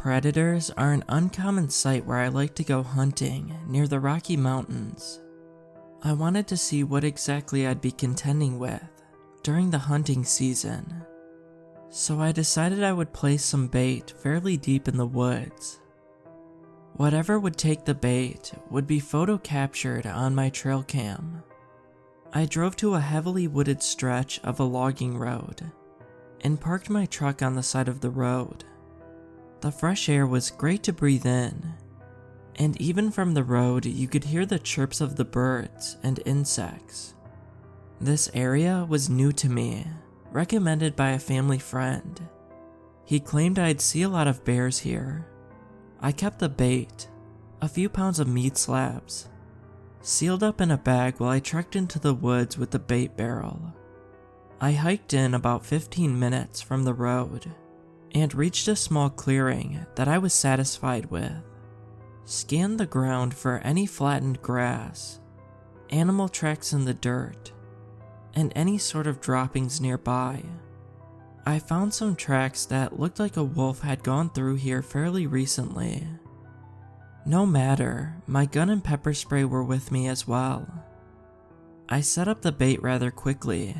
Predators are an uncommon sight where I like to go hunting near the Rocky Mountains. I wanted to see what exactly I'd be contending with during the hunting season, so I decided I would place some bait fairly deep in the woods. Whatever would take the bait would be photo captured on my trail cam. I drove to a heavily wooded stretch of a logging road and parked my truck on the side of the road. The fresh air was great to breathe in, and even from the road you could hear the chirps of the birds and insects. This area was new to me, recommended by a family friend. He claimed I'd see a lot of bears here. I kept the bait, a few pounds of meat slabs, sealed up in a bag while I trekked into the woods with the bait barrel. I hiked in about 15 minutes from the road and reached a small clearing that I was satisfied with. Scanned the ground for any flattened grass, animal tracks in the dirt, and any sort of droppings nearby. I found some tracks that looked like a wolf had gone through here fairly recently. No matter, my gun and pepper spray were with me as well. I set up the bait rather quickly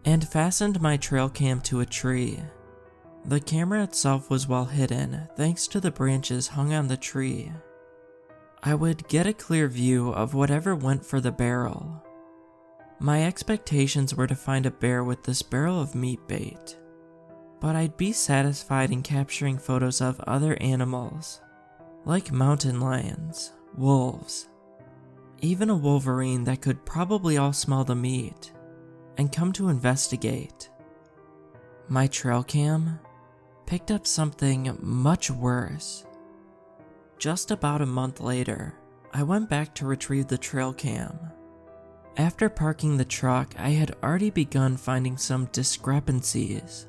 and fastened my trail cam to a tree. The camera itself was well hidden thanks to the branches hung on the tree. I would get a clear view of whatever went for the barrel. My expectations were to find a bear with this barrel of meat bait, but I'd be satisfied in capturing photos of other animals, like mountain lions, wolves, even a wolverine that could probably all smell the meat and come to investigate. My trail cam picked up something much worse. Just about a month later, I went back to retrieve the trail cam. After parking the truck, I had already begun finding some discrepancies.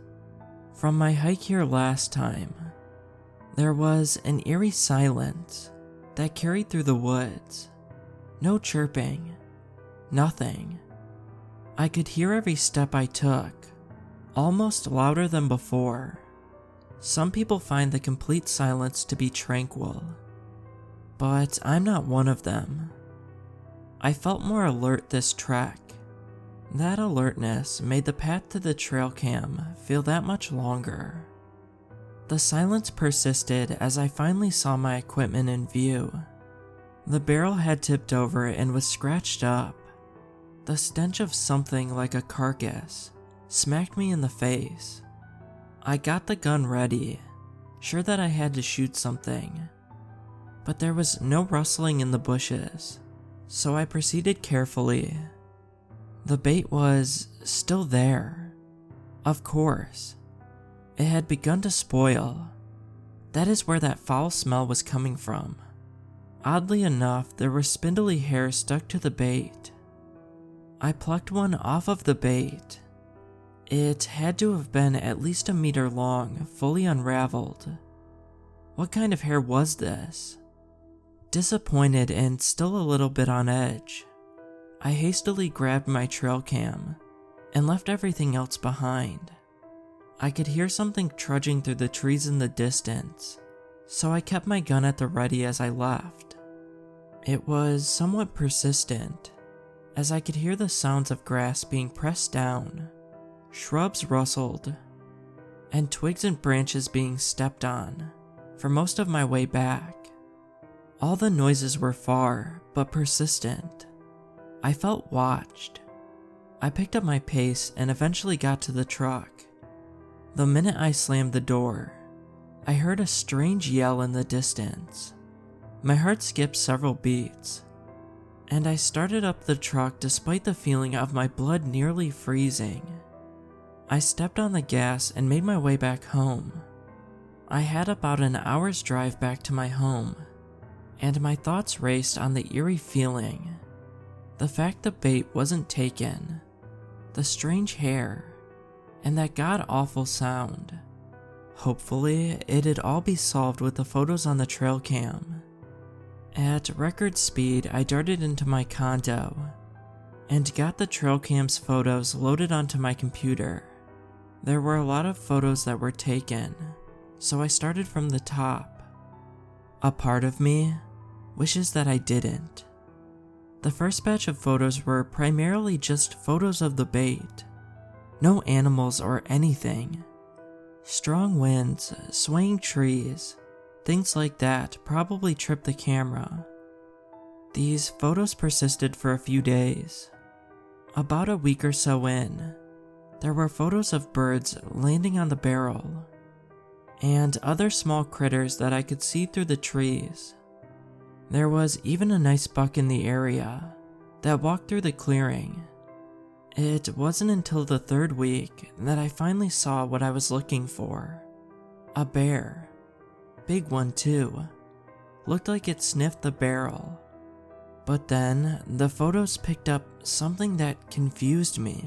From my hike here last time, there was an eerie silence that carried through the woods. No chirping, nothing. I could hear every step I took, almost louder than before. Some people find the complete silence to be tranquil, but I'm not one of them. I felt more alert this trek. That alertness made the path to the trail cam feel that much longer. The silence persisted as I finally saw my equipment in view. The barrel had tipped over and was scratched up. The stench of something like a carcass smacked me in the face. I got the gun ready, sure that I had to shoot something, but there was no rustling in the bushes, so I proceeded carefully. The bait was still there. Of course. It had begun to spoil. That is where that foul smell was coming from. Oddly enough, there were spindly hairs stuck to the bait. I plucked one off of the bait. It had to have been at least a meter long, fully unraveled. What kind of hair was this? Disappointed and still a little bit on edge, I hastily grabbed my trail cam and left everything else behind. I could hear something trudging through the trees in the distance, so I kept my gun at the ready as I left. It was somewhat persistent, as I could hear the sounds of grass being pressed down, shrubs rustled, and twigs and branches being stepped on for most of my way back. All the noises were far, but persistent. I felt watched. I picked up my pace and eventually got to the truck. The minute I slammed the door, I heard a strange yell in the distance. My heart skipped several beats, and I started up the truck despite the feeling of my blood nearly freezing. I stepped on the gas and made my way back home. I had about an hour's drive back to my home, and my thoughts raced on the eerie feeling. The fact the bait wasn't taken, the strange hair, and that god-awful sound. Hopefully, it'd all be solved with the photos on the trail cam. At record speed, I darted into my condo and got the trail cam's photos loaded onto my computer. There were a lot of photos that were taken, so I started from the top. A part of me wishes that I didn't. The first batch of photos were primarily just photos of the bait. No animals or anything. Strong winds, swaying trees, things like that probably tripped the camera. These photos persisted for a few days. About a week or so in, there were photos of birds landing on the barrel, and other small critters that I could see through the trees. There was even a nice buck in the area that walked through the clearing. It wasn't until the third week that I finally saw what I was looking for. A bear. Big one too. Looked like it sniffed the barrel. But then, the photos picked up something that confused me.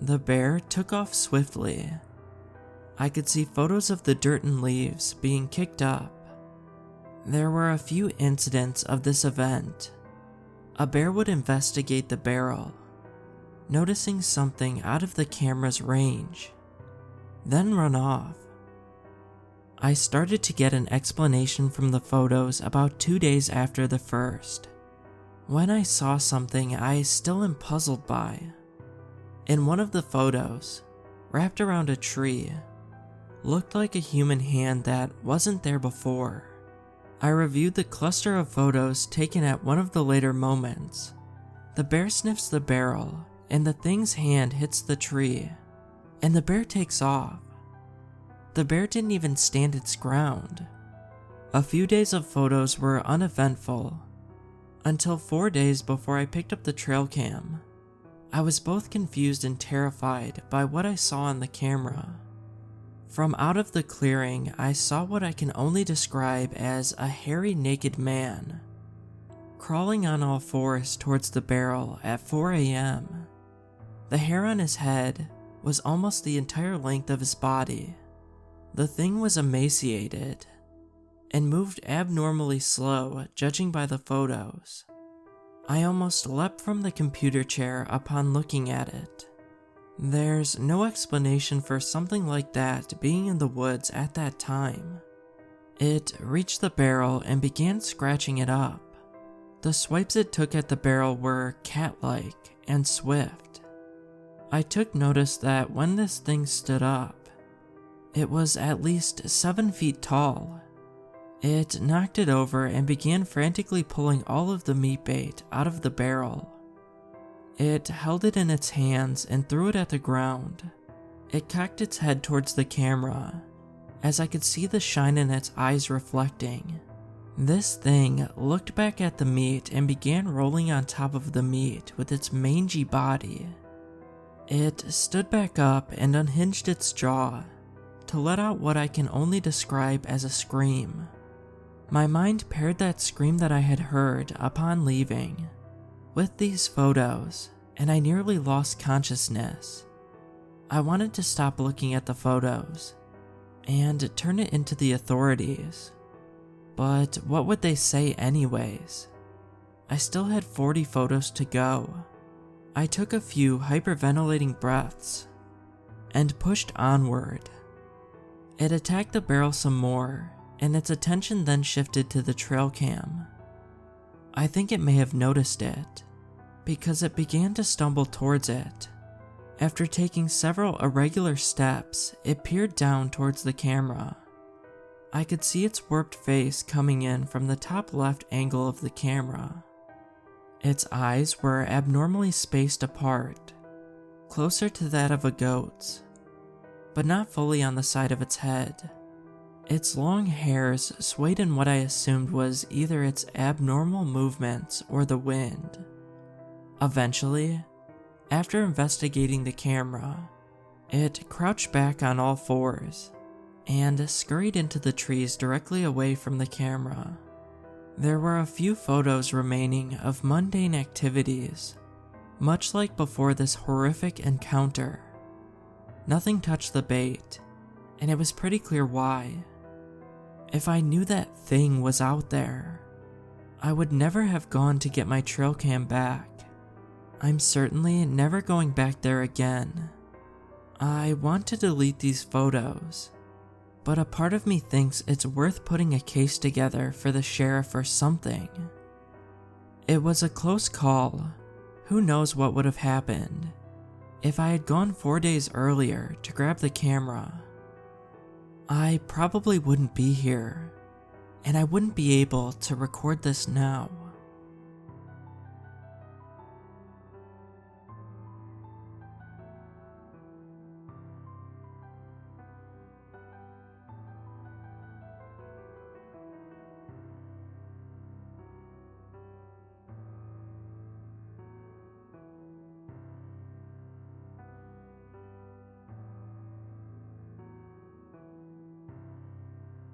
The bear took off swiftly. I could see photos of the dirt and leaves being kicked up. There were a few incidents of this event. A bear would investigate the barrel, noticing something out of the camera's range, then run off. I started to get an explanation from the photos about 2 days after the first, when I saw something I still am puzzled by. In one of the photos, wrapped around a tree, looked like a human hand that wasn't there before. I reviewed the cluster of photos taken at one of the later moments. The bear sniffs the barrel, and the thing's hand hits the tree, and the bear takes off. The bear didn't even stand its ground. A few days of photos were uneventful, until 4 days before I picked up the trail cam. I was both confused and terrified by what I saw on the camera. From out of the clearing, I saw what I can only describe as a hairy naked man, crawling on all fours towards the barrel at 4 a.m. The hair on his head was almost the entire length of his body. The thing was emaciated and moved abnormally slow, judging by the photos. I almost leapt from the computer chair upon looking at it. There's no explanation for something like that being in the woods at that time. It reached the barrel and began scratching it up. The swipes it took at the barrel were cat-like and swift. I took notice that when this thing stood up, it was at least 7 feet tall. It knocked it over and began frantically pulling all of the meat bait out of the barrel. It held it in its hands and threw it at the ground. It cocked its head towards the camera, as I could see the shine in its eyes reflecting. This thing looked back at the meat and began rolling on top of the meat with its mangy body. It stood back up and unhinged its jaw to let out what I can only describe as a scream. My mind paired that scream that I had heard upon leaving with these photos, and I nearly lost consciousness. I wanted to stop looking at the photos and turn it into the authorities. But what would they say anyways? I still had 40 photos to go. I took a few hyperventilating breaths and pushed onward. It attacked the barrel some more, and its attention then shifted to the trail cam. I think it may have noticed it, because it began to stumble towards it. After taking several irregular steps, it peered down towards the camera. I could see its warped face coming in from the top left angle of the camera. Its eyes were abnormally spaced apart, closer to that of a goat's, but not fully on the side of its head. Its long hairs swayed in what I assumed was either its abnormal movements or the wind. Eventually, after investigating the camera, it crouched back on all fours and scurried into the trees directly away from the camera. There were a few photos remaining of mundane activities, much like before this horrific encounter. Nothing touched the bait, and it was pretty clear why. If I knew that thing was out there, I would never have gone to get my trail cam back. I'm certainly never going back there again. I want to delete these photos, but a part of me thinks it's worth putting a case together for the sheriff or something. It was a close call. Who knows what would have happened if I had gone 4 days earlier to grab the camera. I probably wouldn't be here, and I wouldn't be able to record this now.